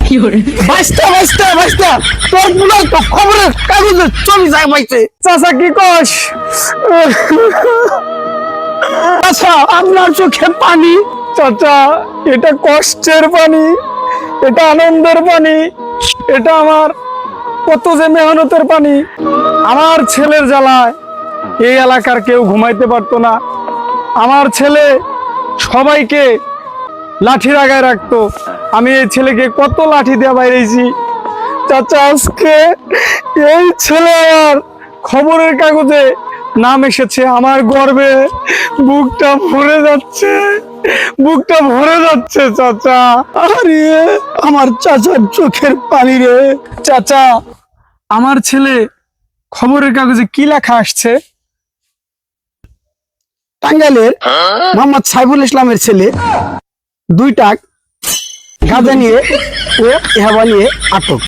বাইস্তা বাইস্তা বাইস্তা তোর পুরো তো খবরের কাগজে ছবি যায় বাইতে চাচা কি কস আচ্ছা আপনার চোখে পানি চাচা এটা কষ্টের পানি এটা আনন্দের পানি এটা আমার কত যে মেহনতের পানি আমার ছেলের জ্বালায় এই এলাকার কেউ ঘুমাইতে পারতো না আমার ছেলে সবাইকে লাঠি লাগায় রাখতো আমি এই ছেলেকে কত লাঠি দিয়ে বাইরেছি চাচা আজকে এই ছেলে আমার খবরের কাগজে নাম এসেছে আমার গর্বে বুকটা ভরে যাচ্ছে চাচা আরে আমার চাচার চোখের পানি রে চাচা আমার ছেলে খবরের কাগজে কি লেখা আসছে টাঙ্গাইলের মোহাম্মদ সাইফুল ইসলামের ছেলে 2 টাক গাঁজা নিয়ে ও ইহাবা নিয়ে আটক